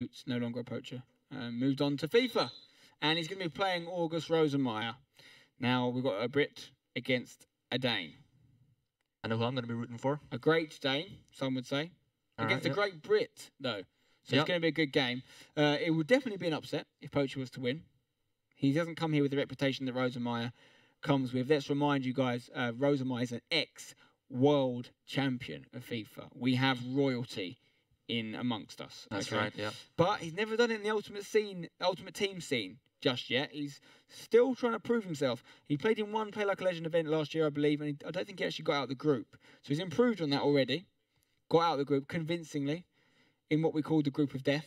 It's no longer a poacher. Moved on to FIFA. And he's going to be playing AggeRosenmeier. Now, we've got a Brit against a Dane. I know who I'm going to be rooting for. A great Dane, some would say. Against a great Brit, though. So it's going to be a good game. It would definitely be an upset if Poacher was to win. He doesn't come here with the reputation that Rosenmeier comes with. Let's remind you guys, Rosenmeier is an ex-world champion of FIFA. We have royalty in amongst us. That's right, yeah. But he's never done it in the ultimate team scene just yet. He's still trying to prove himself. He played in one Play Like a Legend event last year, I believe, and I don't think he actually got out of the group. So he's improved on that already. Got out of the group convincingly in what we call the group of death.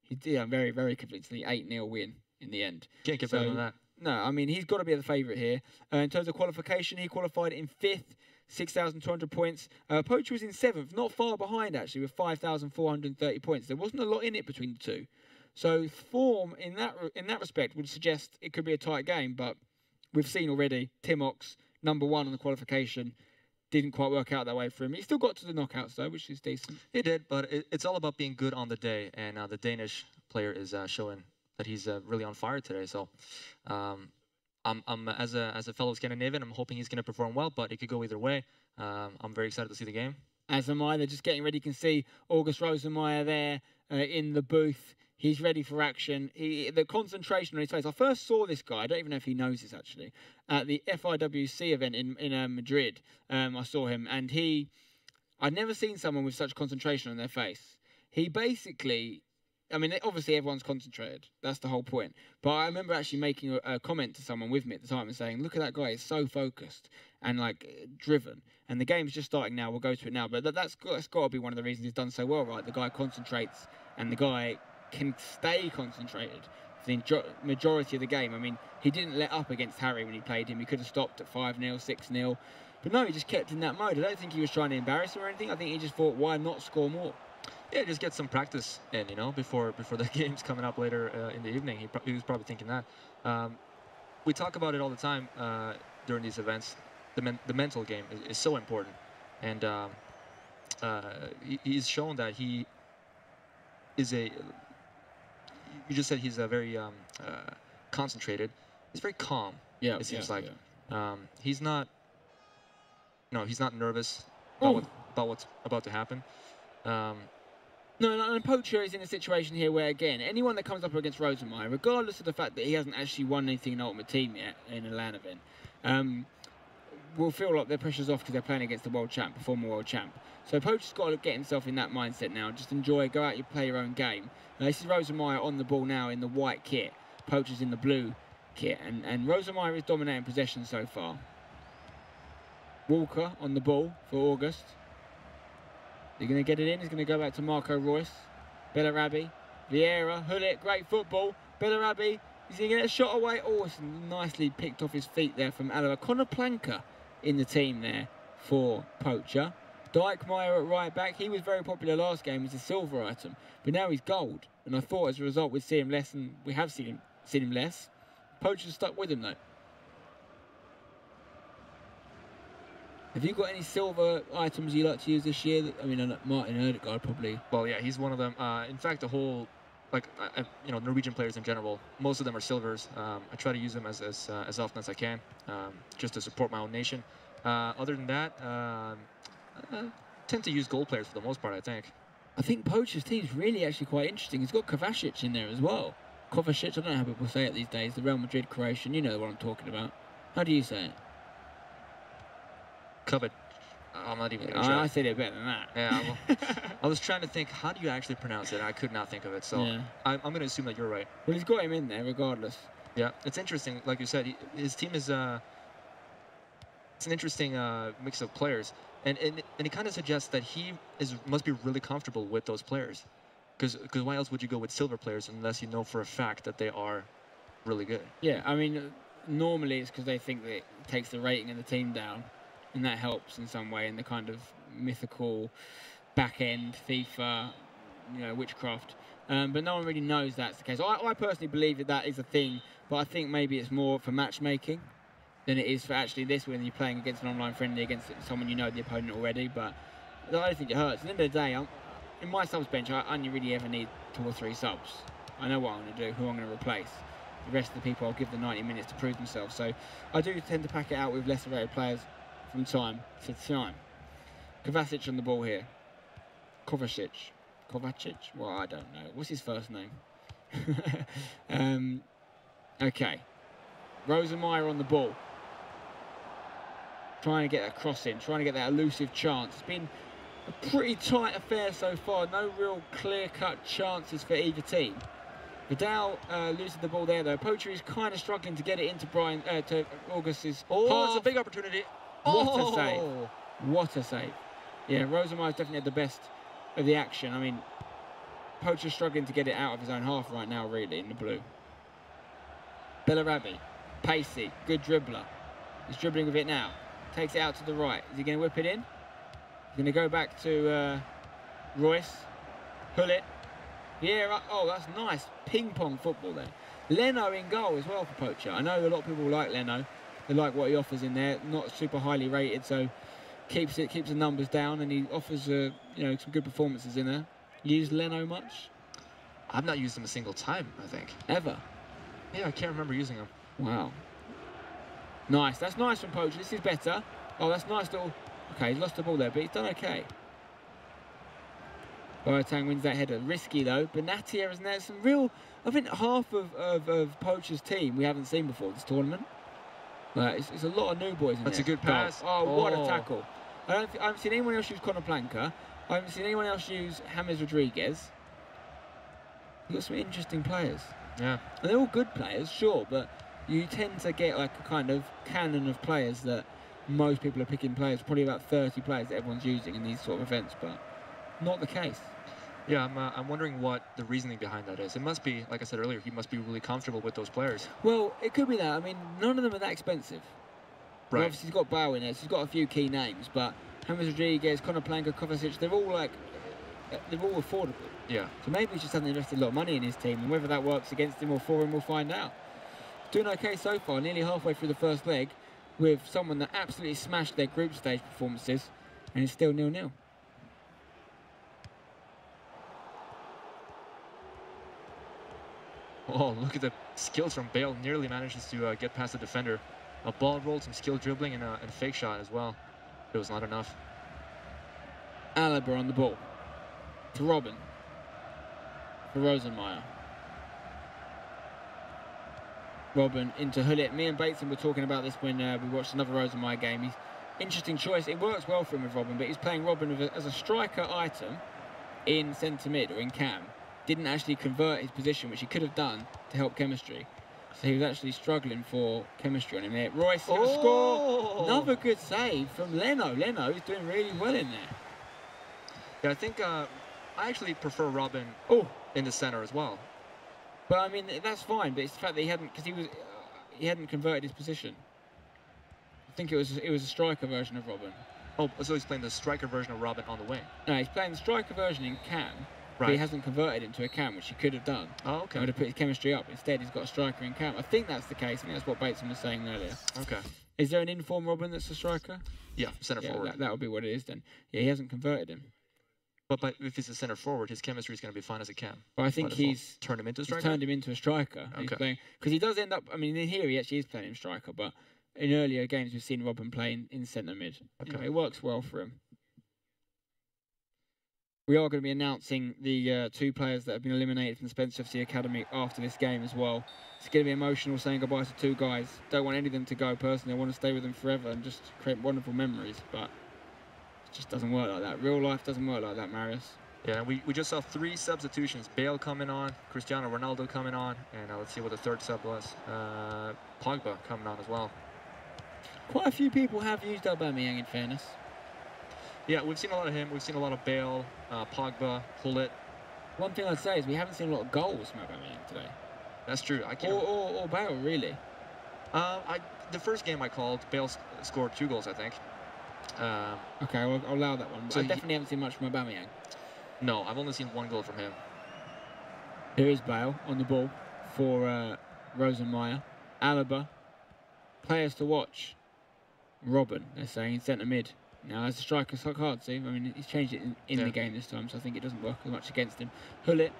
He did very, very convincingly 8-0 win in the end. Can't get better than that. No, I mean, he's got to be the favourite here. In terms of qualification, he qualified in 5th, 6,200 points. Poacher was in 7th, not far behind, actually, with 5,430 points. There wasn't a lot in it between the two. So form in that respect would suggest it could be a tight game, but we've seen already Timox, #1 on the qualification, didn't quite work out that way for him. He still got to the knockouts, though, which is decent. He did, but it's all about being good on the day, and the Danish player is showing that he's really on fire today. So, I'm as a fellow Scandinavian, I'm hoping he's going to perform well, but it could go either way. I'm very excited to see the game. As am I. They're just getting ready. You can see AggeRosenmeier there in the booth. He's ready for action. The concentration on his face. I first saw this guy, I don't even know if he knows this actually, at the FIWC event in Madrid. I saw him, and I'd never seen someone with such concentration on their face. He basically, I mean, obviously everyone's concentrated. That's the whole point. But I remember actually making a comment to someone with me at the time and saying, look at that guy, he's so focused and like driven. And the game's just starting now. We'll go to it now. But that's got to be one of the reasons he's done so well, right? The guy concentrates and the guy can stay concentrated for the majority of the game. I mean, he didn't let up against Harry when he played him. He could have stopped at 5-0, 6-0. But no, he just kept in that mode. I don't think he was trying to embarrass him or anything. I think he just thought, why not score more? Yeah, just get some practice in, you know, before the game's coming up later in the evening. He was probably thinking that. We talk about it all the time during these events. The mental game is so important. And he's shown that he is you just said he's a very concentrated. He's very calm. Yeah, it seems like. Yeah. He's not nervous about what's about to happen. No, and Poacher is in a situation here where, again, anyone that comes up against Rosenmeier, regardless of the fact that he hasn't actually won anything in Ultimate Team yet in a LAN event, will feel like their pressure's off because they're playing against the world champ, the former world champ. So Poacher's got to get himself in that mindset now. Just enjoy, go out, you play your own game. This is Rosenmeier on the ball now in the white kit. Poacher's in the blue kit, and Rosenmeier is dominating possession so far. Walker on the ball for August. He's going to get it in. He's going to go back to Marco Reus. Bellarabi. Vieira. Hullet. Great football. Bellarabi. He's going to get a shot away. Oh, it's nicely picked off his feet there from Aloha. Connor Planker in the team there for Poacher. Dijkmeyer at right back. He was very popular last game as a silver item. But now he's gold. And I thought as a result we'd see him less. And we have seen him less. Poacher's stuck with him though. Have you got any silver items you like to use this year? I mean, Martin Ødegaard probably. Well, yeah, he's one of them. In fact, the whole, Norwegian players in general, most of them are silvers. I try to use them as often as I can, just to support my own nation. Other than that, I tend to use gold players for the most part, I think. I think Poacher's team is really actually quite interesting. He's got Kovacic in there as well. Kovacic, I don't know how people say it these days. The Real Madrid Croatian, you know what I'm talking about. How do you say it? Covered. I'm not even going to try. I said it better than that. Yeah, well, I was trying to think, how do you actually pronounce it? I could not think of it, so yeah. I'm going to assume that you're right. Well, he's got him in there regardless. Yeah, it's interesting. Like you said, his team is it's an interesting mix of players, and it kind of suggests that he must be really comfortable with those players, because why else would you go with silver players unless you know for a fact that they are really good? Yeah, I mean, normally it's because they think that it takes the rating of the team down. And that helps in some way in the kind of mythical back-end FIFA, witchcraft. But no one really knows that's the case. I personally believe that is a thing, but I think maybe it's more for matchmaking than it is for actually this when you're playing against an online friendly against someone you know the opponent already. But I don't think it hurts. At the end of the day, in my subs bench, I only really ever need 2 or 3 subs. I know what I'm going to do, who I'm going to replace. The rest of the people I'll give the 90 minutes to prove themselves. So I do tend to pack it out with lesser rated players from time to time. Kovacic on the ball here. Kovacic. Well, I don't know. What's his first name? Okay. Rosenmeier on the ball. Trying to get a cross in, trying to get that elusive chance. It's been a pretty tight affair so far. No real clear-cut chances for either team. Vidal loses the ball there, though. Poacher is kind of struggling to get it into to August's half. It's a big opportunity. What a save. What a save. Yeah, Rosenmeier's definitely had the best of the action. I mean, Poacher's struggling to get it out of his own half right now, really, in the blue. Bellarabi, pacey, good dribbler. He's dribbling with it now. Takes it out to the right. Is he going to whip it in? He's going to go back to Royce. Pull it. Yeah, oh, that's nice. Ping-pong football there. Leno in goal as well for Poacher. I know a lot of people like Leno. They like what he offers in there. Not super highly rated, so keeps the numbers down, and he offers you know, some good performances in there. You use Leno much? I've not used him a single time, I think. Ever? Yeah, I can't remember using him. Wow. Nice. That's nice from Poacher. This is better. Oh, that's nice little... Okay, he's lost the ball there, but he's done okay. Boateng wins that header. Risky, though. Benatia, isn't there? Some real... I think half of Poacher's team we haven't seen before this tournament. It's a lot of new boys in there. That's a good pass. Oh, what a tackle. I haven't seen anyone else use Planka. I haven't seen anyone else use James Rodriguez. You've got some interesting players. Yeah. And they're all good players, sure, but you tend to get like a kind of canon of players that most people are picking players, probably about 30 players that everyone's using in these sort of events, but not the case. Yeah, I'm wondering what the reasoning behind that is. It must be, like I said earlier, he must be really comfortable with those players. Well, it could be that. I mean, none of them are that expensive. Right. Well, obviously, he's got Bale in there, so he's got a few key names, but James Rodriguez, Planka, Kovacic, they're all affordable. Yeah. So maybe he's just hasn't invested a lot of money in his team, and whether that works against him or for him, we'll find out. Doing okay so far, nearly halfway through the first leg, with someone that absolutely smashed their group stage performances, and it's still 0-0. Oh, look at the skills from Bale. Nearly manages to get past the defender. A ball roll, some skill dribbling, and a fake shot as well. It was not enough. Alaba on the ball. To Robin. For Rosenmeier. Robin into Hullet. Me and Bateson were talking about this when we watched another Rosenmeier game. He's interesting choice. It works well for him with Robin, but he's playing Robin as a striker item in centre mid or in cam. Didn't actually convert his position, which he could have done to help chemistry. So he was actually struggling for chemistry on him there. Royce going to score. Another good save from Leno. Leno is doing really well in there. Yeah, I think I actually prefer Robin in the center as well. But I mean, that's fine. But it's the fact that he hadn't, because he hadn't converted his position. I think it was a striker version of Robin. Oh, so he's playing the striker version of Robin on the wing. No, he's playing the striker version in cam. Right. But he hasn't converted into a cam, which he could have done. Oh, okay. Would have put his chemistry up. Instead, he's got a striker in cam. I think that's the case. I think that's what Bateson was saying earlier. Okay. Is there an informed Robin that's a striker? Yeah, center forward. That would be what it is then. Yeah, he hasn't converted him. But if he's a center forward, his chemistry is going to be fine as a cam. But I think he's turned him into a striker. Turned him into a striker. Okay. Because he does end up. I mean, in here he actually is playing him striker, but in earlier games we've seen Robin playing in centre mid. Okay. Anyway, it works well for him. We are going to be announcing the 2 players that have been eliminated from the Spencer FC Academy after this game as well. It's going to be emotional saying goodbye to 2 guys. Don't want any of them to go personally. I want to stay with them forever and just create wonderful memories. But it just doesn't work like that. Real life doesn't work like that, Marius. Yeah, we just saw 3 substitutions. Bale coming on, Cristiano Ronaldo coming on, and let's see what the 3rd sub was. Pogba coming on as well. Quite a few people have used Aubameyang, in fairness. Yeah, we've seen a lot of him. We've seen a lot of Bale, Pogba, Hullet. One thing I'd say is we haven't seen a lot of goals from Aubameyang today. That's true. I can't. Or Bale, really. The first game I called, Bale scored 2 goals, I think. Okay, I'll allow that one. But so I definitely haven't seen much from Aubameyang. No, I've only seen 1 goal from him. Here is Bale on the ball for Rosenmeier. Alaba. Players to watch. Robin, they're saying, centre mid. Now, as a striker, it's hard to. I mean, he's changed it in the game this time, so I think it doesn't work as much against him. Hullet.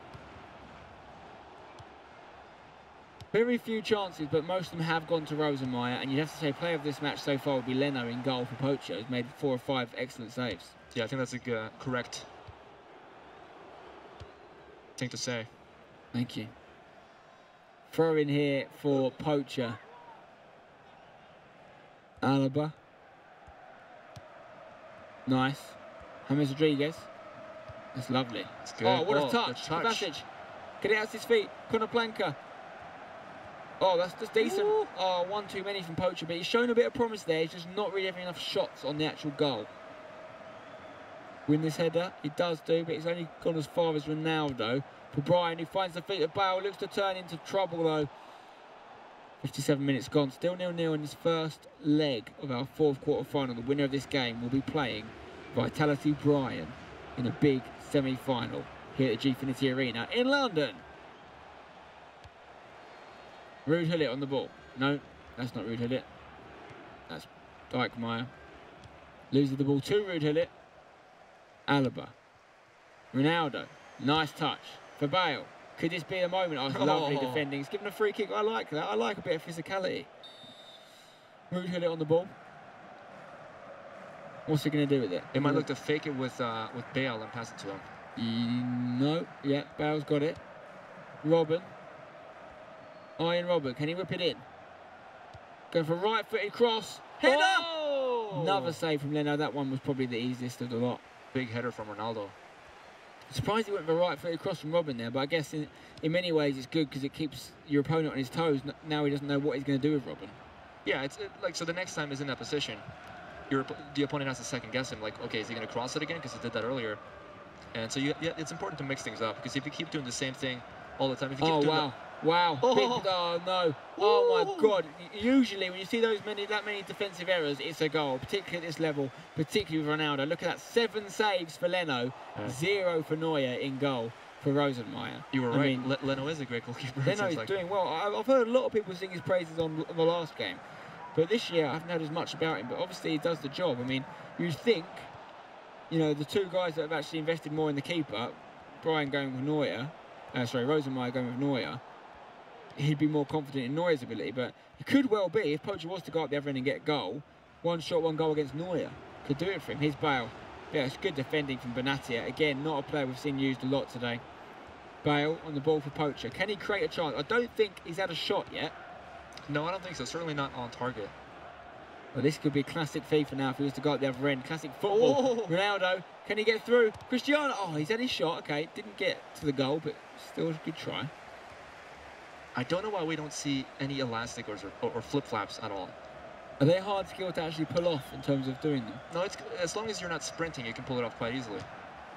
Very few chances, but most of them have gone to Rosenmeier, and you'd have to say player of this match so far would be Leno in goal for Poacher, who's made 4 or 5 excellent saves. Yeah, I think that's a correct thing to say. Thank you. Throw in here for Poacher. Alaba. Nice. James Rodriguez. That's lovely. That's good. Oh, what a touch. Kovacic. Get it out his feet. Konoplanka. Oh, that's just decent. Ooh. Oh, one too many from Poacher, but he's shown a bit of promise there. He's just not really having enough shots on the actual goal. Win this header. He does do, but he's only gone as far as Ronaldo. For Brian, who finds the feet of Bale, looks to turn into trouble though. 57 minutes gone. Still 0-0 in his first leg of our 4th quarter final. The winner of this game will be playing Vitality Brian in a big semi-final here at the Gfinity Arena in London. Ruud Hullet on the ball. No, that's not Ruud Hullet. That's Dijkmeyer. Loses the ball to Ruud Hullet. Alaba. Ronaldo. Nice touch for Bale. Could this be a moment? Oh, lovely defending. He's given a free kick. I like that. I like a bit of physicality. Ruud Hullet on the ball. What's he going to do with it? It might look to fake it with Bale and pass it to him. No. Yeah, Bale's got it. Robben. Iron Robben, can he whip it in? Going for a right-footed cross. Header! Oh! Another save from Leno. That one was probably the easiest of the lot. Big header from Ronaldo. Surprised he went for a right-footed cross from Robben there, but I guess in many ways it's good because it keeps your opponent on his toes. Now he doesn't know what he's going to do with Robben. Yeah, like, so the next time he's in that position, the opponent has to second-guess him. Like, okay, is he going to cross it again? Because he did that earlier. And so it's important to mix things up because if you keep doing the same thing all the time, if you keep doing Wow. Oh, no. Oh, my God. Usually, when you see that many defensive errors, it's a goal, particularly at this level, particularly with Ronaldo. Look at that. 7 saves for Leno, 0 for Neuer in goal for Rosenmeier. You were right. Mean, Leno is a great goalkeeper. Leno is doing well. I've heard a lot of people sing his praises on the last game. But this year, I haven't heard as much about him. But obviously, he does the job. I mean, you'd think, you know, the 2 guys that have actually invested more in the keeper, Brian going with Neuer, Rosenmeier going with Neuer, he'd be more confident in Neuer's ability, but it could well be, if Poacher was to go up the other end and get a goal, 1 shot, 1 goal against Neuer could do it for him. Here's Bale. Yeah, it's good defending from Benatia. Again, not a player we've seen used a lot today. Bale on the ball for Poacher. Can he create a chance? I don't think he's had a shot yet. No, I don't think so. Certainly not on target. Well, this could be classic FIFA now if he was to go up the other end. Classic football. Oh. Ronaldo, can he get through? Cristiano, oh, he's had his shot. Okay, didn't get to the goal, but still a good try. I don't know why we don't see any elastic or flip-flaps at all. Are they hard skill to actually pull off in terms of doing them? No, it's as long as you're not sprinting, you can pull it off quite easily.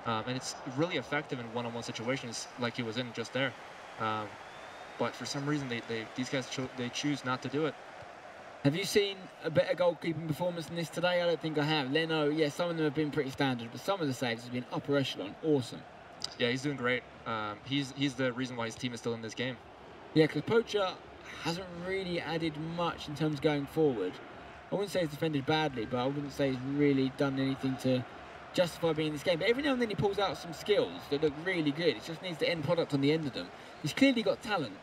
And it's really effective in one-on-one situations like he was in just there. But for some reason, these guys choose not to do it. Have you seen a better goalkeeping performance than this today? I don't think I have. Leno, yeah, some of them have been pretty standard, but some of the saves have been upper echelon. Awesome. Yeah, he's doing great. He's the reason why his team is still in this game. Yeah, because Poacher hasn't really added much in terms of going forward. I wouldn't say he's defended badly, but I wouldn't say he's really done anything to justify being in this game. But every now and then he pulls out some skills that look really good. It just needs the end product on the end of them. He's clearly got talent.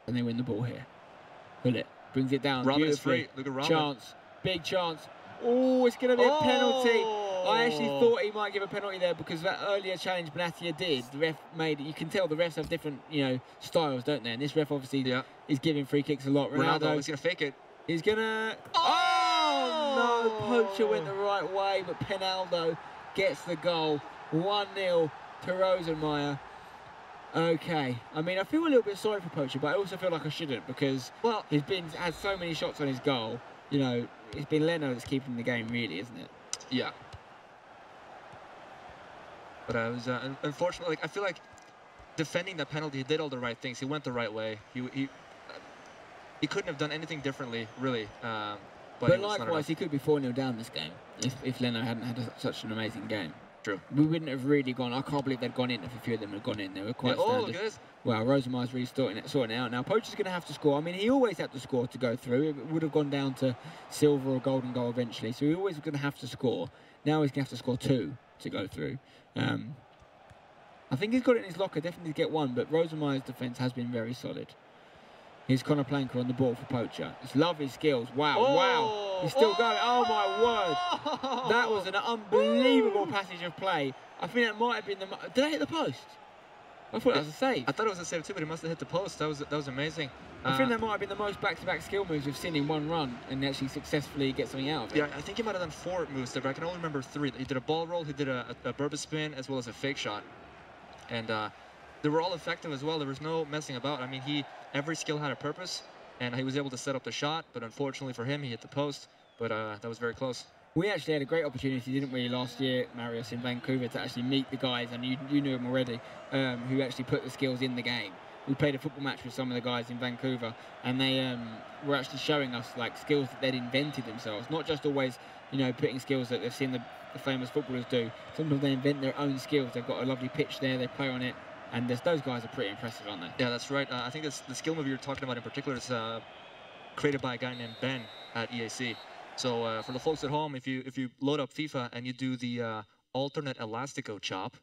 And they win the ball here. Hullet brings it down. Robben is free. Look at Robben. Chance. Big chance. Oh, it's going to be a penalty. I actually thought he might give a penalty there because that earlier challenge Benatia did. The ref made it. You can tell the refs have different, styles, don't they? And this ref obviously is giving free kicks a lot. Ronaldo is going to fake it. He's going to... Oh, no. Poacher went the right way, but Penaldo gets the goal. 1-0 to Rosenmeier. Okay. I mean, I feel a little bit sorry for Poacher, but I also feel like I shouldn't because he's had so many shots on his goal. It's been Leno that's keeping the game, really, isn't it? Yeah. But I was unfortunately, I feel like defending the penalty, he did all the right things. He went the right way. He couldn't have done anything differently, really. But likewise, he could be 4-0 down this game if Leno hadn't had such an amazing game. True. We wouldn't have really gone. I can't believe they'd gone in if a few of them had gone in. They were quite Oh, standard. look at this. Well, Rosenmeier's really sorting it out now. Poacher's going to have to score. I mean, he always had to score to go through. It would have gone down to silver or golden goal eventually. So he always going to have to score. Now he's going to have to score 2 to go through. I think he's got it in his locker, definitely to get 1. But Rosenmeier's defence has been very solid. Here's Connor Planker on the ball for Poacher. It's lovely skills. Wow, wow. He's still going. Oh, my word. That was an unbelievable passage of play. I think that might have been the... Did I hit the post? I thought that was a save. I thought it was a save too, but he must have hit the post. That was amazing. I think that might have been the most back-to-back skill moves we've seen in one run and actually successfully get something out of it. Yeah, I think he might have done 4 moves there, but I can only remember 3. He did a ball roll, he did a Burba spin, as well as a fake shot. And they were all effective as well. There was no messing about. I mean, every skill had a purpose, and he was able to set up the shot, but unfortunately for him, he hit the post. But that was very close. We actually had a great opportunity, didn't we, last year, Marius, in Vancouver, to actually meet the guys, and you knew them already, who actually put the skills in the game. We played a football match with some of the guys in Vancouver, and they were actually showing us like skills that they'd invented themselves, not just always, putting skills that they've seen the famous footballers do. Sometimes they invent their own skills. They've got a lovely pitch there, they play on it, and those guys are pretty impressive, aren't they? Yeah, that's right. I think the skill move you're talking about in particular is created by a guy named Ben at EAC. So for the folks at home, if you load up FIFA and you do the alternate elastico chop,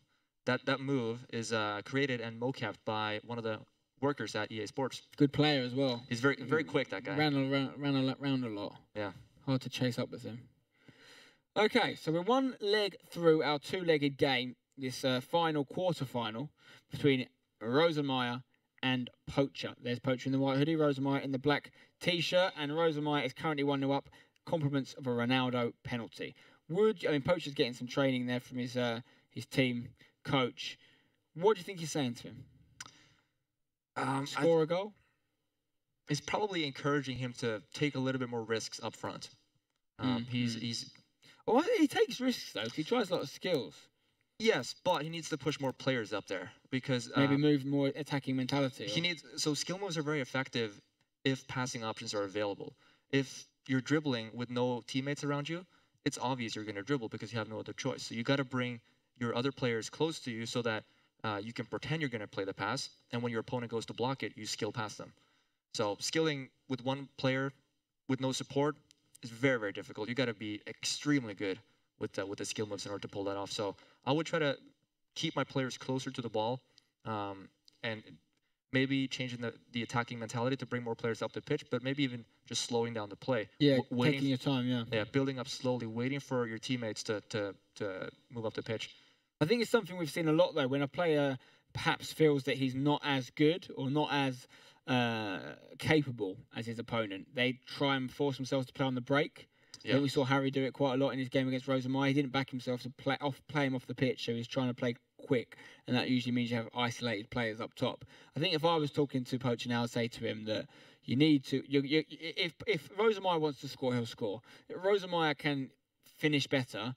that move is created and mocapped by one of the workers at EA Sports. Good player as well. He's very quick, that guy. Ran around a lot. Yeah. Hard to chase up with him. Okay, so we're 1 leg through our 2-legged game, this final quarter-final between Rosenmeier and Poacher. There's Poacher in the white hoodie, Rosenmeier in the black T-shirt, and Rosenmeier is currently 1-0 up. Compliments of a Ronaldo penalty. Poacher's getting some training there from his team coach. What do you think he's saying to him? Score a goal? He's probably encouraging him to take a little bit more risks up front. He's. Oh, he takes risks though. 'Cause he tries a lot of skills. Yes, but he needs to push more players up there because maybe move more attacking mentality. So skill moves are very effective if passing options are available. If you're dribbling with no teammates around you, it's obvious you're going to dribble because you have no other choice. So you got to bring your other players close to you so that you can pretend you're going to play the pass, and when your opponent goes to block it, you skill past them. So skilling with one player with no support is very, very difficult. You got to be extremely good with the skill moves in order to pull that off. So I would try to keep my players closer to the ball, and maybe changing the attacking mentality to bring more players up the pitch, but maybe even just slowing down the play. Yeah, taking your time, yeah. Yeah, building up slowly, waiting for your teammates to move up the pitch. I think it's something we've seen a lot, though, when a player perhaps feels that he's not as good or not as capable as his opponent. They try and force themselves to play on the break. Yeah. I think we saw Harry do it quite a lot in his game against Rosenmeier. He didn't back himself to play him off the pitch, so he's trying to play quick, and that usually means you have isolated players up top. I think if I was talking to Poacher now, I'd say to him that you need to... If Rosenmeier wants to score, he'll score. If Rosenmeier can finish better,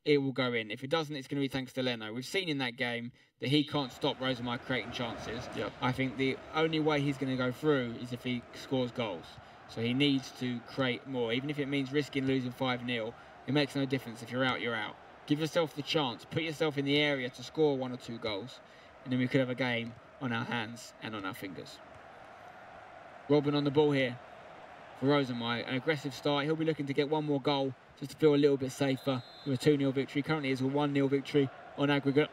it will go in. If it doesn't, it's going to be thanks to Leno. We've seen in that game that he can't stop Rosenmeier creating chances. Yep. I think the only way he's going to go through is if he scores goals. So he needs to create more. Even if it means risking losing 5-0, it makes no difference. If you're out, you're out. Give yourself the chance. Put yourself in the area to score 1 or 2 goals. And then we could have a game on our hands and on our fingers. Robin on the ball here for Rosenmeier. An aggressive start. He'll be looking to get 1 more goal just to feel a little bit safer with a 2-0 victory. Currently it's a 1-0 victory on aggregate.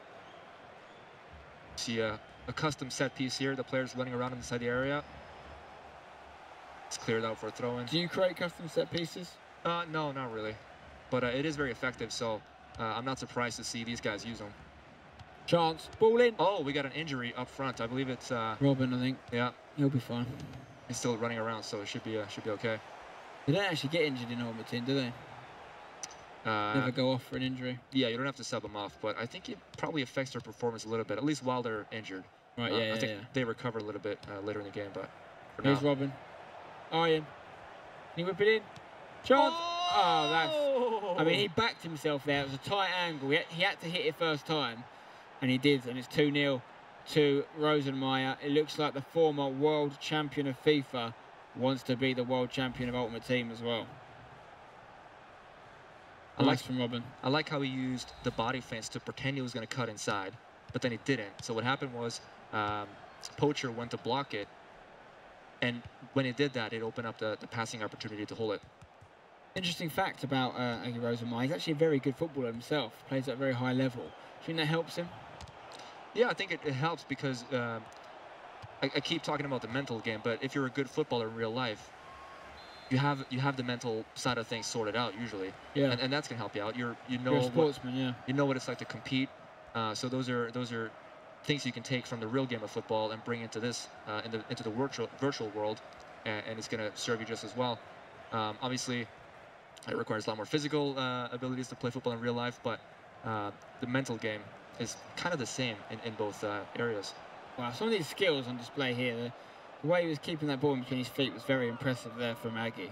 See a custom set piece here. The players running around inside the area. It's cleared out for a throw-in. Do you create custom set pieces? No, not really. But it is very effective, so I'm not surprised to see these guys use them. Chance. Ball in. Oh, we got an injury up front. I believe it's... Robin, I think. Yeah. He'll be fine. He's still running around, so it should be okay. They don't actually get injured in Ultimate Team, do they? Never go off for an injury. Yeah, you don't have to sub them off, but I think it probably affects their performance a little bit, at least while they're injured. Right, I think they recover a little bit later in the game, but for Here's now... Robin. Iron. Can he whip it in? Chance! Oh, that's... I mean, he backed himself there. It was a tight angle. He had to hit it first time, and he did, and it's 2-0 to Rosenmeier. It looks like the former world champion of FIFA wants to be the world champion of Ultimate Team as well. Nice from Robin. I like how he used the body fence to pretend he was going to cut inside, but then he didn't. So what happened was Poacher went to block it, and when he did that, it opened up the passing opportunity to hold it. Interesting fact about AggeRosenmeier, he's actually a very good footballer himself, plays at a very high level. Do you think that helps him? Yeah, I think it helps because I keep talking about the mental game, but if you're a good footballer in real life, you have the mental side of things sorted out usually. Yeah. And that's gonna help you out. You know You're a sportsman, yeah. You know what it's like to compete. So those are things you can take from the real game of football and bring into this into the virtual world, and it's gonna serve you just as well. Obviously, it requires a lot more physical abilities to play football in real life, but the mental game is kind of the same in both areas. Wow, some of these skills on display here. The way he was keeping that ball in between his feet was very impressive there from Aggie.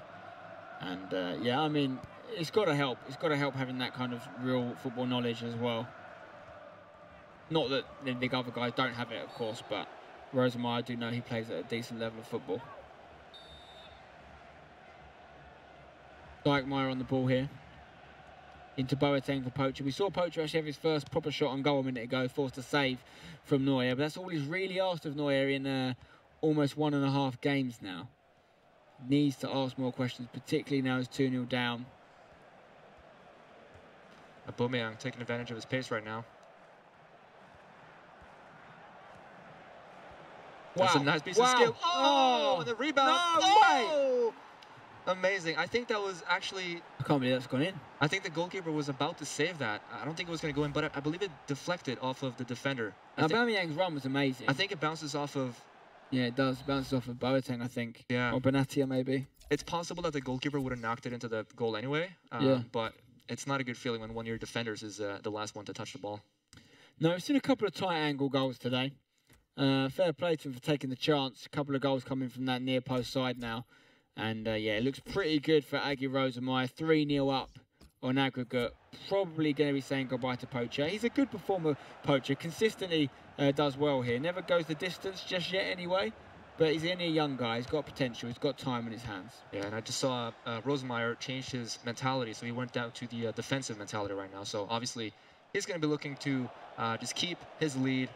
And yeah, I mean, it's got to help. It's got to help having that kind of real football knowledge as well. Not that the other guys don't have it, of course, but Rosenmeier, I do know he plays at a decent level of football. Dijkmeyer on the ball here. Into Boateng for Poacher. We saw Poacher actually have his first proper shot on goal a minute ago, forced a save from Neuer. But that's all he's really asked of Neuer in almost 1.5 games now. Needs to ask more questions, particularly now he's 2-0 down. Aubameyang taking advantage of his pace right now. Wow. That's a nice piece of skill. Oh, and the rebound. No oh! Amazing. I think that was actually... I can't believe that's gone in. I think the goalkeeper was about to save that. I don't think it was going to go in, but I believe it deflected off of the defender. Aubameyang's run was amazing. I think it bounces off of... Yeah, it does. It bounces off of Boateng, I think. Yeah. Or Benatia, maybe. It's possible that the goalkeeper would have knocked it into the goal anyway. But it's not a good feeling when one of your defenders is the last one to touch the ball. No, we've seen a couple of tight angle goals today. Fair play to him for taking the chance. A couple of goals coming from that near post side now. And yeah, it looks pretty good for AggeRosenmeier. 3-0 up on aggregate. Probably going to be saying goodbye to Poacher. He's a good performer, Poacher. Consistently does well here. Never goes the distance just yet anyway. But he's only a young guy. He's got potential. He's got time in his hands. Yeah, and I just saw Rosenmeier change his mentality. So he went down to the defensive mentality right now. So obviously, he's going to be looking to just keep his lead.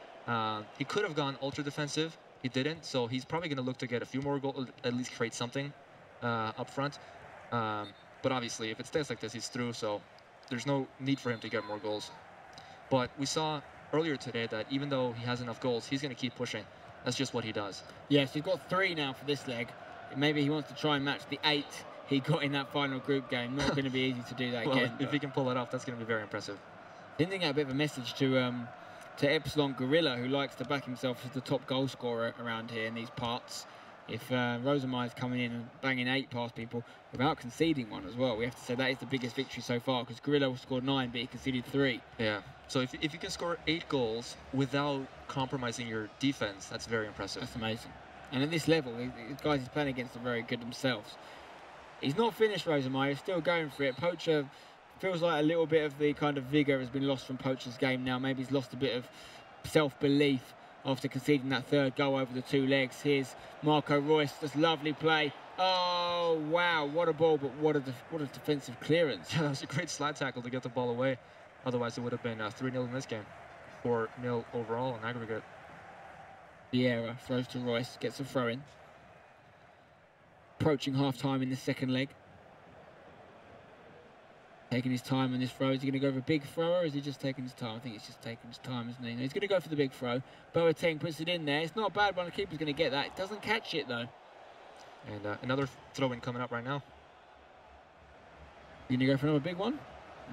He could have gone ultra defensive. He didn't. So he's probably going to look to get a few more goals, at least create something up front. But obviously, if it stays like this, he's through. So there's no need for him to get more goals. But we saw earlier today that even though he has enough goals, he's going to keep pushing. That's just what he does. Yes, he's got 3 now for this leg. Maybe he wants to try and match the 8 he got in that final group game. Not going to be easy to do that again. If he can pull it off, that's going to be very impressive. I think a bit of a message to Epsilon Gorilla, who likes to back himself as the top goal scorer around here in these parts. If Rosenmeier's coming in and banging 8 past people without conceding one as well, we have to say that is the biggest victory so far, because Gorilla scored 9, but he conceded 3. Yeah. So if you can score 8 goals without compromising your defense, that's very impressive. That's amazing. And at this level, the guys he's playing against are very good themselves. He's not finished, Rosenmeier. He's still going for it. Poacher feels like a little bit of the kind of vigour has been lost from Poacher's game now. Maybe he's lost a bit of self-belief after conceding that 3rd goal over the 2 legs. Here's Marco Reus, this lovely play. Oh, wow, what a ball, but what a defensive clearance. That was a great slide tackle to get the ball away. Otherwise, it would have been 3-0 in this game. 4-0 overall in aggregate. Vieira throws to Reus, gets a throw in. Approaching half-time in the 2nd leg. Taking his time on this throw. Is he going to go for a big throw, or is he just taking his time? I think he's just taking his time, isn't he? No, he's going to go for the big throw. Boateng puts it in there. It's not a bad one. The keeper's going to get that. It doesn't catch it, though. And another throw-in coming up right now. You going to go for another big one?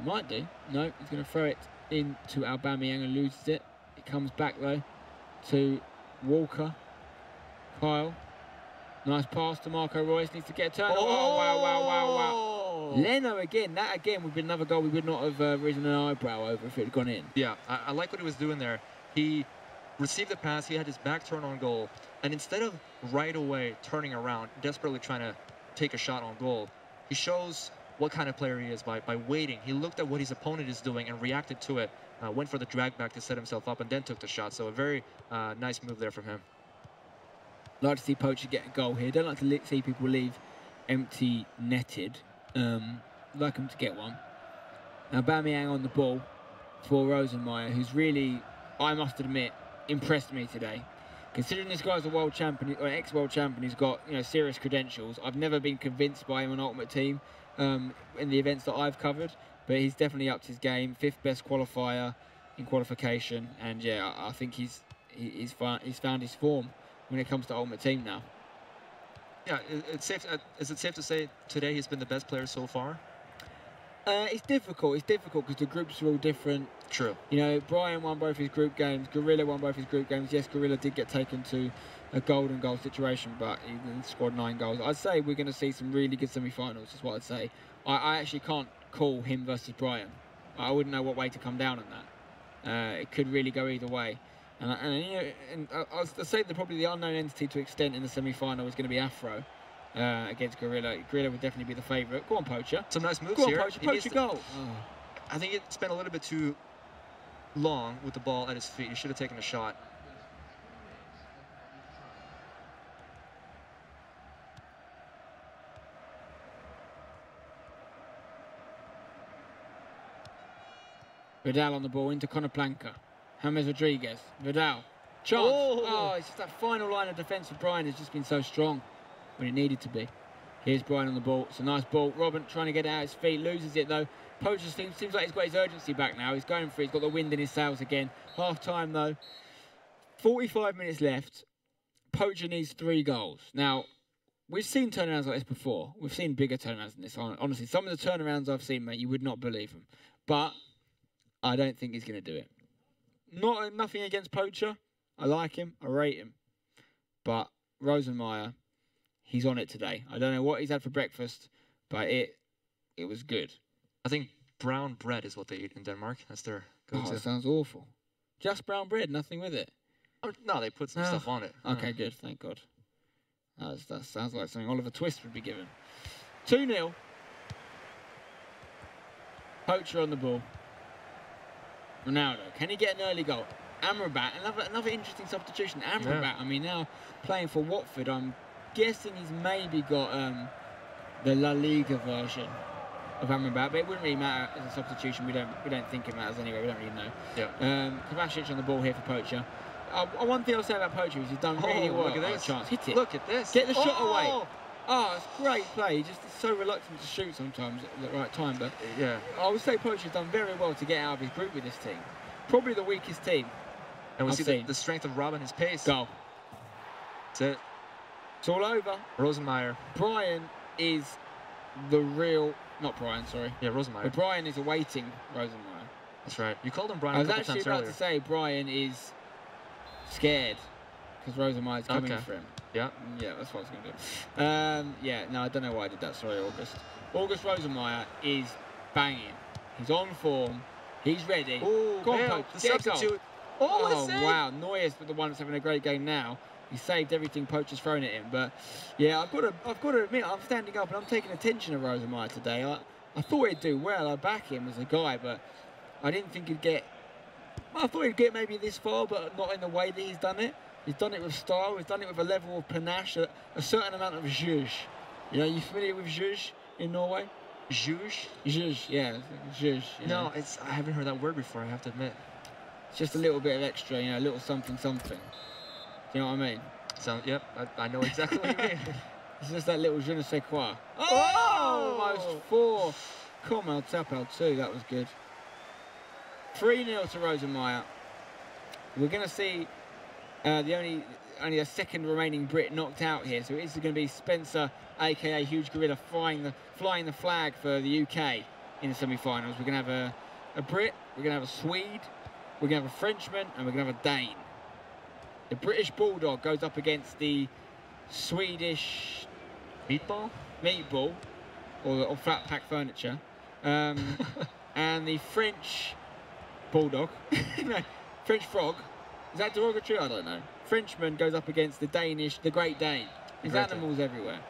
Might do. No, he's going to throw it into Aubameyang and loses it. It comes back, though, to Walker. Kyle. Nice pass to Marco Reus. Needs to get a turn. Oh, wow, wow, wow, wow. Leno again. That again would be another goal we would not have risen an eyebrow over if it had gone in. Yeah, I like what he was doing there. He received the pass. He had his back turned on goal. And instead of right away turning around, desperately trying to take a shot on goal, he shows what kind of player he is by waiting. He looked at what his opponent is doing and reacted to it. Went for the drag back to set himself up and then took the shot. So a very nice move there from him. Like to see Poacher get a goal here. Don't like to see people leave empty netted. Like him to get one. Now Aubameyang on the ball for Rosenmeier, who's really, I must admit, impressed me today. Considering this guy's a world champion, or ex-world champion, who's got serious credentials, I've never been convinced by him on Ultimate Team in the events that I've covered, but he's definitely upped his game. 5th best qualifier in qualification, and yeah, I think he's found his form when it comes to Ultimate Team now. Yeah, it's safe. Is it safe to say today he's been the best player so far? It's difficult. It's difficult because the groups are all different. True. You know, Brian won both his group games. Gorilla won both his group games. Yes, Gorilla did get taken to a golden goal situation, but he scored 9 goals. I'd say we're going to see some really good semi-finals, is what I'd say. I actually can't call him versus Brian. I wouldn't know what way to come down on that. It could really go either way. And I'll say that probably the unknown entity to extent in the semi-final is going to be Afro against Gorilla. Gorilla would definitely be the favourite. Go on, Poacher. Some nice moves Go on, here. Poacher. Poacher, goal. I think it spent a little bit too long with the ball at his feet. He should have taken a shot. Vidal on the ball into Conaplanca. James Rodriguez. Vidal. Chance. Oh, it's just that final line of defence for Brian has just been so strong when it needed to be. Here's Brian on the ball. It's a nice ball. Robin trying to get it out his feet. Loses it though. Poacher seems like he's got his urgency back now. He's going for it. He's got the wind in his sails again. Half time though. 45 minutes left. Poacher needs 3 goals. Now, we've seen turnarounds like this before. We've seen bigger turnarounds than this. Honestly, some of the turnarounds I've seen, mate, you would not believe them. But I don't think he's going to do it. Nothing against Poacher. I like him. I rate him. But Rosenmeier, he's on it today. I don't know what he's had for breakfast, but it was good. I think brown bread is what they eat in Denmark. That's their go-to. Oh, that sounds awful. Just brown bread, nothing with it. Oh, no, they put some stuff on it. Okay, good. Thank God. That sounds like something Oliver Twist would be given. 2-0. Poacher on the ball. Ronaldo, can he get an early goal? Amrabat, another interesting substitution. Amrabat, I mean, now playing for Watford, I'm guessing he's maybe got the La Liga version of Amrabat, but it wouldn't really matter as a substitution. We don't think it matters anyway. We don't really know. Yeah. Kovacic on the ball here for Poacher. One thing I'll say about Poacher is he's done really well. Look at this. Chance. Hit it. Look at this. Get the shot away. Oh, it's great play. He's just so reluctant to shoot sometimes at the right time. But yeah, I would say Poacher's done very well to get out of his group with this team. Probably the weakest team. And we see the strength of Robin, his pace. Goal. That's it. It's all over. Rosenmeier. Brian is the real... Not Brian, sorry. Yeah, Rosenmeier. But Brian is awaiting Rosenmeier. That's right. You called him Brian I was a couple actually times about earlier. to say Brian is scared because Rosenmeier's coming for him. Yeah. Yeah, that's what I was going to do. Yeah, no, I don't know why I did that. Sorry, August. August Rosenmeier is banging. He's on form. He's ready. Oh, go on, Poach. The substitute. Oh, wow. Neuer's the one that's having a great game now. He saved everything Poacher's thrown at him. But, yeah, I've got to admit, I'm standing up and I'm taking attention of Rosenmeier today. I thought he'd do well. I back him as a guy, but I didn't think he'd get... I thought he'd get maybe this far, but not in the way that he's done it. He's done it with style. He's done it with a level of panache, a certain amount of zhuzh. You know, you familiar with zhuzh in Norway? Zhuzh? Zhuzh, yeah. Zhuzh. No, I haven't heard that word before, I have to admit. It's just a little bit of extra, you know, a little something, something. Do you know what I mean? Yep, I know exactly what you mean. It's just that little je ne sais quoi. Oh! Almost 4. Come on, tap out 2. That was good. 3-0 to Rosenmeier. We're going to see only a second remaining Brit knocked out here. So it's going to be Spencer, a.k.a. Huge Gorilla, flying the flag for the UK in the semi-finals. We're going to have a Brit, we're going to have a Swede, we're going to have a Frenchman, and we're going to have a Dane. The British Bulldog goes up against the Swedish Meatball, or flat pack furniture, and the French Bulldog, no, French Frog. Is that derogatory? I don't know. Frenchman goes up against the Great Dane. There's animals everywhere.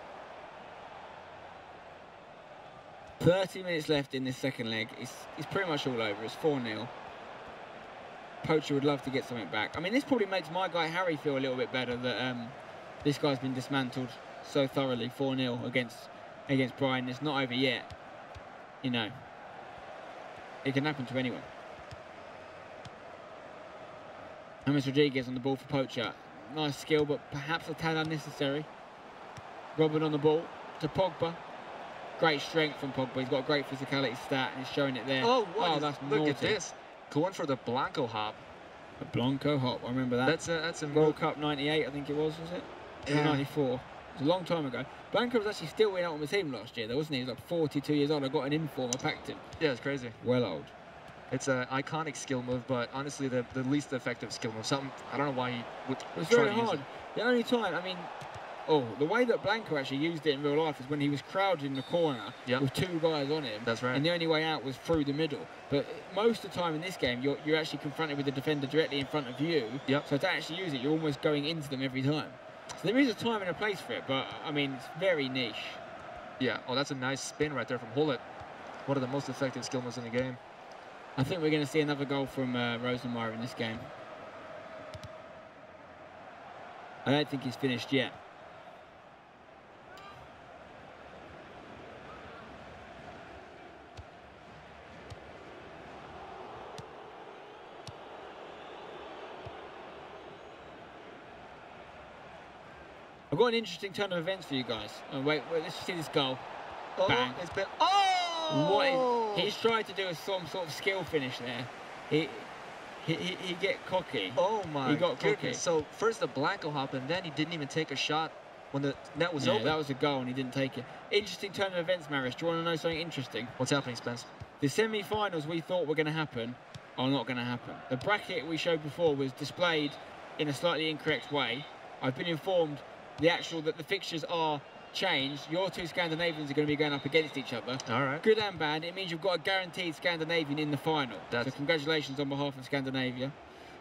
30 minutes left in this second leg. It's pretty much all over. It's 4-0. Poacher would love to get something back. I mean, this probably makes my guy Harry feel a little bit better that this guy's been dismantled so thoroughly. 4-0 against Brian. It's not over yet, you know. It can happen to anyone. James Rodriguez on the ball for Poacher. Nice skill, but perhaps a tad unnecessary. Robin on the ball to Pogba. Great strength from Pogba. He's got a great physicality stat, and he's showing it there. Oh, what? Oh, that's look naughty. at this. Going for the Blanco hop. A Blanco hop. I remember that. That's a World Cup '98, I think it was it? Yeah. '94. It was a long time ago. Blanco was actually still in out on the team last year, though, wasn't he? He was like 42 years old. I got an inform. I packed him. Yeah, it's crazy. Well old. It's an iconic skill move, but honestly, the least effective skill move. Something I don't know why he would It's try very to use hard. it. The only time, I mean, the way that Blanco actually used it in real life is when he was crowded in the corner Yep. with two guys on him. That's right. And the only way out was through the middle. But most of the time in this game, you're actually confronted with the defender directly in front of you. Yep. So to actually use it, you're almost going into them every time. So there is a time and a place for it, but I mean, it's very niche. Yeah. Oh, that's a nice spin right there from Hullet. One of the most effective skill moves in the game. I think we're going to see another goal from Rosenmeier in this game. I don't think he's finished yet. I've got an interesting turn of events for you guys. Oh, wait, let's see this goal. Oh, Bang. it's been. Oh! What is, he's tried to do some sort of skill finish there. He get cocky. Oh my He got cocky. goodness. So first the Blanco hop, and then he didn't even take a shot when the net was Yeah, open. that was a goal and he didn't take it. Interesting turn of events, Maris. Do you want to know something interesting? What's happening, Spence? The semi-finals we thought were going to happen are not going to happen. The bracket we showed before was displayed in a slightly incorrect way. I've been informed that the fixtures are changed. Your two Scandinavians are going to be going up against each other. All right. Good and bad. It means you've got a guaranteed Scandinavian in the final. So congratulations on behalf of Scandinavia.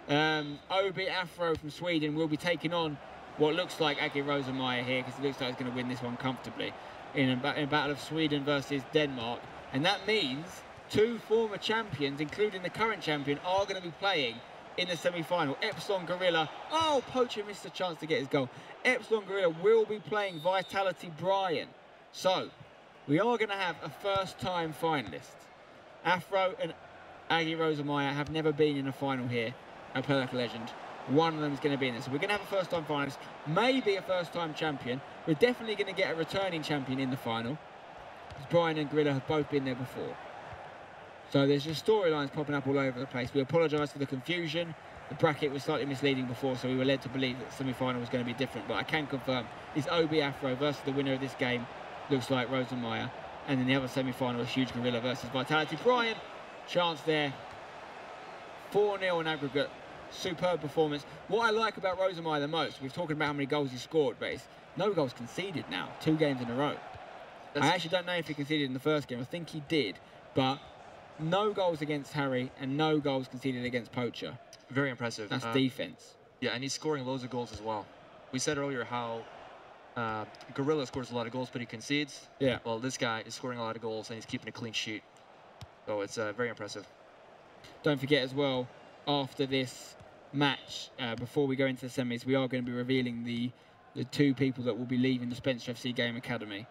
Obi Afro from Sweden will be taking on what looks like AggeRosenmeier here, because it looks like he's going to win this one comfortably in a battle of Sweden versus Denmark. And that means two former champions, including the current champion, are going to be playing in the semi-final. Epsilon Gorilla. Oh, Poacher missed a chance to get his goal. Epsilon Gorilla will be playing Vitality Brian. So, we are going to have a first-time finalist. Afro and AggeRosenmeier have never been in a final here at PLALC Legend. One of them is going to be in this. So we're going to have a first-time finalist, maybe a first-time champion. We're definitely going to get a returning champion in the final, because Brian and Gorilla have both been there before. So there's just storylines popping up all over the place. We apologise for the confusion. The bracket was slightly misleading before, so we were led to believe that the semi-final was going to be different. But I can confirm it's Obi Afro versus the winner of this game. Looks like Rosenmeier. And then the other semi-final is Huge Gorilla versus Vitality Brian. Chance there. 4-0 in aggregate. Superb performance. What I like about Rosenmeier the most, we've talked about how many goals he scored, but it's no goals conceded now. 2 games in a row. I actually don't know if he conceded in the first game. I think he did, but no goals against Harry and no goals conceded against Poacher. Very impressive. That's defense. Yeah, and he's scoring loads of goals as well. We said earlier how Gorilla scores a lot of goals, but he concedes. Yeah. Well, this guy is scoring a lot of goals and he's keeping a clean sheet. So it's very impressive. Don't forget as well, after this match, before we go into the semis, we are going to be revealing the 2 people that will be leaving the Spencer FC Game Academy.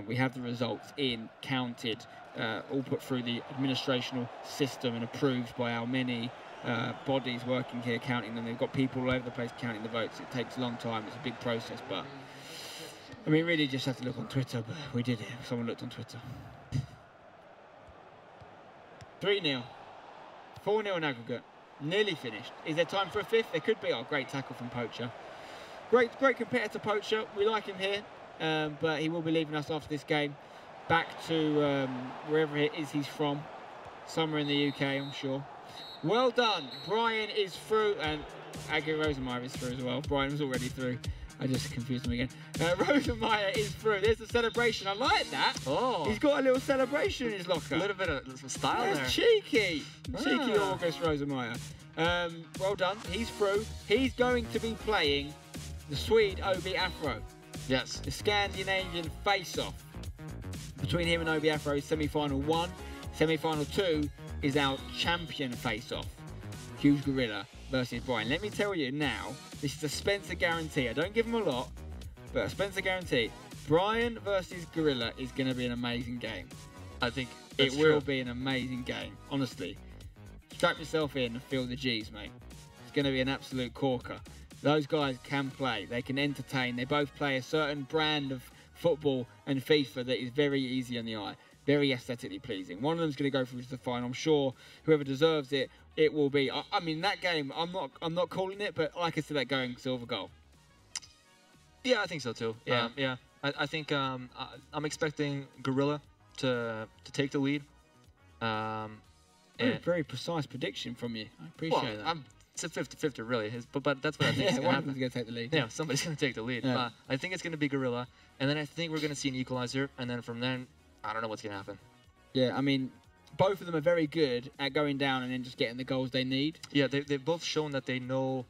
We have the results in, counted, all put through the administrational system and approved by our many bodies working here counting them. They've got people all over the place counting the votes. It takes a long time. It's a big process, but I mean, really just have to look on Twitter, but we did it. Someone looked on Twitter. 3-0. 4-0 in aggregate. Nearly finished. Is there time for a 5th? There could be. Oh, great tackle from Poacher. Great competitor, Poacher. We like him here, but he will be leaving us after this game. Back to wherever it is he's from. Somewhere in the UK, I'm sure. Well done. Brian is through, and AggeRosenmeier is through as well. Brian was already through. I just confused him again. Rosenmeier is through. There's the celebration. I like that. Oh. He's got a little celebration in his locker. A little bit of some style there. Cheeky. Cheeky August Rosenmeier. Well done. He's through. He's going to be playing the Swede Obi Afro. Yes. The Scandinavian face-off between him and Obi Afro is semi-final 1. Semi-final 2 is our champion face-off. Huge Gorilla versus Brian. Let me tell you now, this is a Spencer guarantee. I don't give him a lot, but a Spencer guarantee. Brian versus Gorilla is going to be an amazing game. I think It will be an amazing game, honestly. Strap yourself in and feel the G's, mate. It's going to be an absolute corker. Those guys can play. They can entertain. They both play a certain brand of football and FIFA that is very easy on the eye, very aesthetically pleasing. One of them's going to go through to the final. I'm sure whoever deserves it, it will be. I mean, that game, I'm not calling it, but I can see that going silver goal. Yeah, I think so too. Yeah, yeah. I think I'm expecting Gorilla to take the lead. Very precise prediction from you. I appreciate that. It's a 50-50 really, but that's what I think is going to happen. One of them's going to take the lead. Yeah, somebody's going to take the lead. Yeah. I think it's going to be Gorilla, and then I think we're going to see an equalizer, and then from then, I don't know what's going to happen. Yeah, I mean, both of them are very good at going down and then just getting the goals they need. Yeah, they've both shown that they know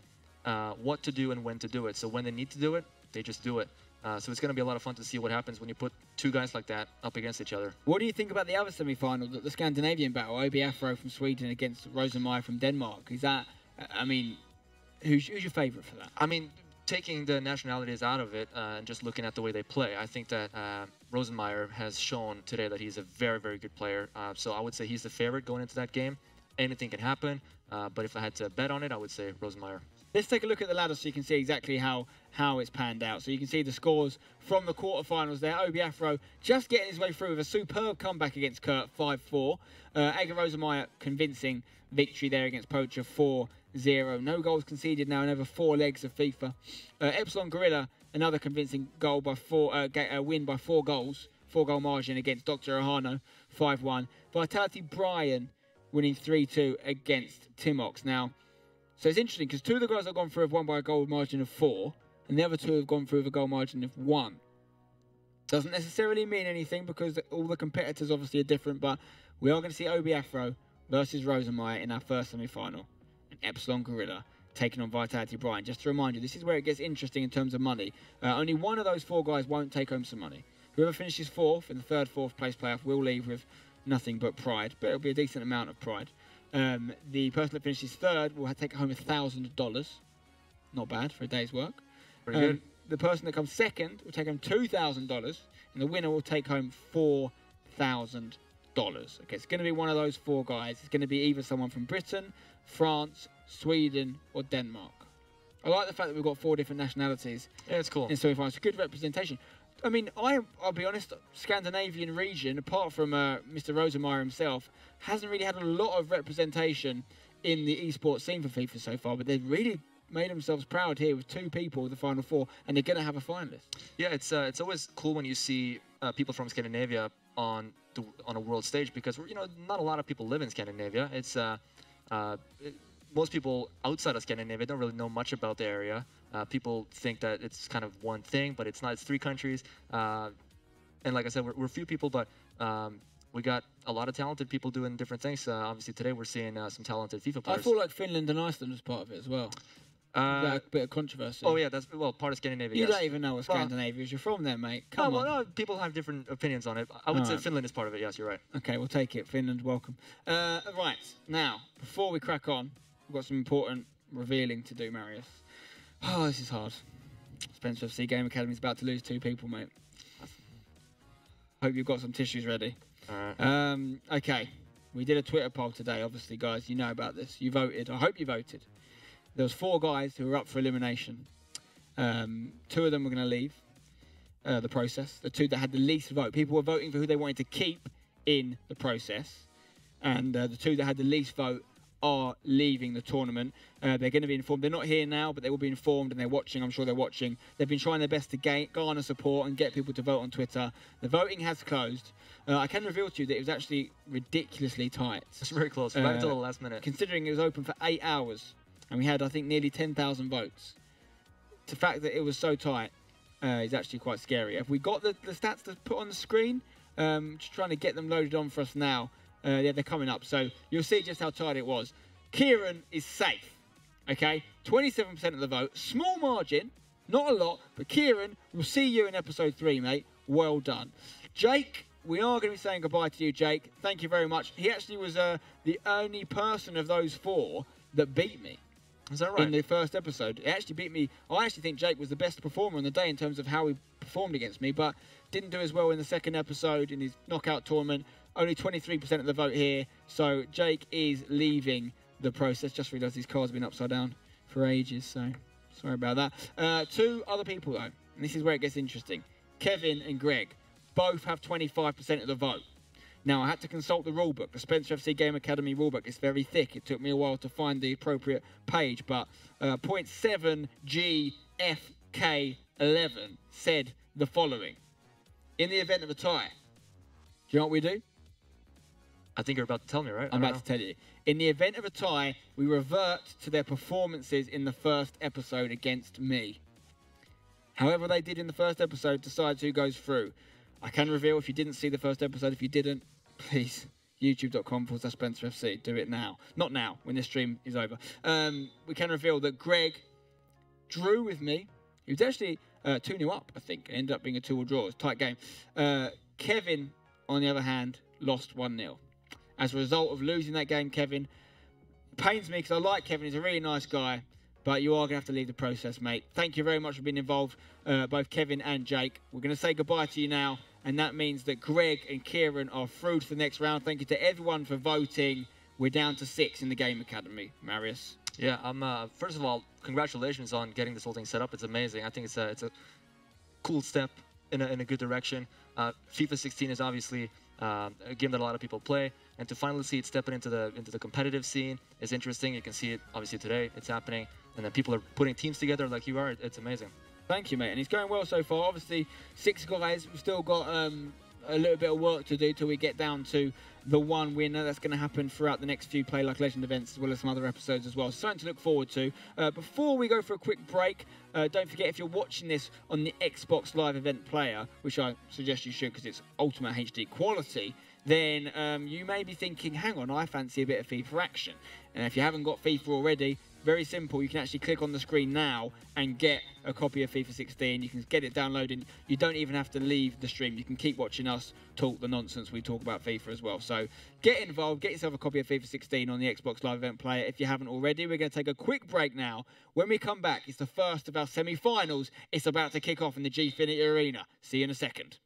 what to do and when to do it. So when they need to do it, they just do it. So it's going to be a lot of fun to see what happens when you put two guys like that up against each other. What do you think about the other semi-final, the Scandinavian battle, Obi Afro from Sweden against Rosenmeier from Denmark? Is that, I mean, who's your favourite for that? I mean, taking the nationalities out of it and just looking at the way they play, I think that Rosenmeier has shown today that he's a very, very good player. So I would say he's the favourite going into that game. Anything can happen, but if I had to bet on it, I would say Rosenmeier. Let's take a look at the ladder so you can see exactly how it's panned out. So you can see the scores from the quarterfinals there. Obi Afro just getting his way through with a superb comeback against Kurt, 5-4. AggeRosenmeier convincing victory there against Poacher, 4-0. No goals conceded now in over 4 legs of FIFA. Epsilon Gorilla, another convincing goal by win by 4 goals. 4-goal margin against Dr. Ohano, 5-1. Vitality Brian winning 3-2 against Timox. Now, so it's interesting because 2 of the guys that have gone through have won by a goal margin of 4, and the other 2 have gone through with a goal margin of 1. Doesn't necessarily mean anything because all the competitors obviously are different, but we are going to see Obi Afro versus Rosenmeier in our first semi-final, and Epsilon Gorilla taking on Vitality Brian. Just to remind you, this is where it gets interesting in terms of money. Only one of those 4 guys won't take home some money. Whoever finishes 4th in the 3rd, 4th place playoff will leave with nothing but pride, but it'll be a decent amount of pride. The person that finishes 3rd will take home $1,000. Not bad for a day's work. Pretty good. The person that comes 2nd will take home $2,000, and the winner will take home $4,000. Okay, it's going to be one of those 4 guys. It's going to be either someone from Britain, France, Sweden, or Denmark. I like the fact that we've got 4 different nationalities. Yeah, it's cool. In semi-finals. Good representation. I mean, I'll be honest, Scandinavian region, apart from Mr. Rosenmeier himself, hasn't really had a lot of representation in the esports scene for FIFA so far, but they've really made themselves proud here with 2 people in the final 4, and they're going to have a finalist. Yeah, it's always cool when you see people from Scandinavia on a world stage because, not a lot of people live in Scandinavia. It's most people outside of Scandinavia don't really know much about the area. People think that it's kind of one thing, but it's not. It's 3 countries. And like I said, we're few people, but we got a lot of talented people doing different things. Obviously, today we're seeing some talented FIFA players. I feel like Finland and Iceland was part of it as well. A bit of controversy. Oh, yeah, that's part of Scandinavia. You don't even know what Scandinavia is. You're from there, mate. Come on. No, people have different opinions on it. I would say Finland is part of it. Yes, you're right. Okay, we'll take it. Finland, welcome. Right, now, before we crack on, we've got some important revealing to do, Marius. Oh, this is hard. Spencer FC Game Academy is about to lose 2 people, mate. Hope you've got some tissues ready. All right. Okay, we did a Twitter poll today, obviously, guys. You know about this. You voted. I hope you voted. There was 4 guys who were up for elimination. 2 of them were going to leave the process. The 2 that had the least vote. People were voting for who they wanted to keep in the process. And the 2 that had the least vote are leaving the tournament. They're going to be informed. They're not here now, but they will be informed, and they're watching. I'm sure they're watching. They've been trying their best to garner support and get people to vote on Twitter. The voting has closed. I can reveal to you that it was actually ridiculously tight. It's very close, right until the last minute. Considering it was open for 8 hours, and we had, I think, nearly 10,000 votes. The fact that it was so tight is actually quite scary. Have we got the stats to put on the screen? Just trying to get them loaded on for us now. Yeah, they're coming up, so you'll see just how tight it was. Kieran is safe, okay? 27% of the vote. Small margin, not a lot, but Kieran, we'll see you in episode 3, mate. Well done. Jake, we are going to be saying goodbye to you, Jake. Thank you very much. He actually was the only person of those 4 that beat me. Is that right? In the first episode. He actually beat me. I actually think Jake was the best performer on the day in terms of how he performed against me, but didn't do as well in the second episode in his knockout tournament. only 23% of the vote here. So Jake is leaving the process. Just realised his card's been upside down for ages, so sorry about that. 2 other people, though, and this is where it gets interesting. Kevin and Greg both have 25% of the vote. Now, I had to consult the rulebook, the Spencer FC Game Academy rulebook. It's very thick. It took me a while to find the appropriate page, but point 7GFK11 said the following. In the event of a tie, do you know what we do? I think you're about to tell me, right? I'm about to tell you. In the event of a tie, we revert to their performances in the first episode against me. However they did in the first episode decides who goes through. I can reveal, if you didn't see the first episode, if you didn't, please, youtube.com/SpencerFC. Do it now. Not now, when this stream is over. We can reveal that Greg drew with me. He was actually 2-0 up, I think. It ended up being a 2-2 draw. It was a tight game. Kevin, on the other hand, lost 1-0. As a result of losing that game, Kevin, pains me because I like Kevin. He's a really nice guy. But you are going to have to leave the process, mate. Thank you very much for being involved, both Kevin and Jake. We're going to say goodbye to you now. And that means that Greg and Kieran are through to the next round. Thank you to everyone for voting. We're down to 6 in the Game Academy. Marius? Yeah, first of all, congratulations on getting this whole thing set up. It's amazing. I think it's a cool step in a good direction. FIFA 16 is obviously a game that a lot of people play, and to finally see it stepping into the competitive scene is interesting. You can see it obviously today. It's happening, and then people are putting teams together like you are. It's amazing. Thank you, mate. And it's going well so far. Obviously, 6 guys. We've still got a little bit of work to do till we get down to the one winner. That's going to happen throughout the next few Play Like Legend events, as well as some other episodes as well. So something to look forward to. Before we go for a quick break, don't forget, if you're watching this on the Xbox Live Event Player, which I suggest you should because it's Ultimate HD quality, then you may be thinking, hang on, I fancy a bit of FIFA action. And if you haven't got FIFA already, very simple. You can actually click on the screen now and get a copy of FIFA 16. You can get it downloaded. You don't even have to leave the stream. You can keep watching us talk the nonsense we talk about FIFA as well. So get involved. Get yourself a copy of FIFA 16 on the Xbox Live Event Player if you haven't already. We're going to take a quick break now. When we come back, it's the first of our semi-finals. It's about to kick off in the Gfinity Arena. See you in a second.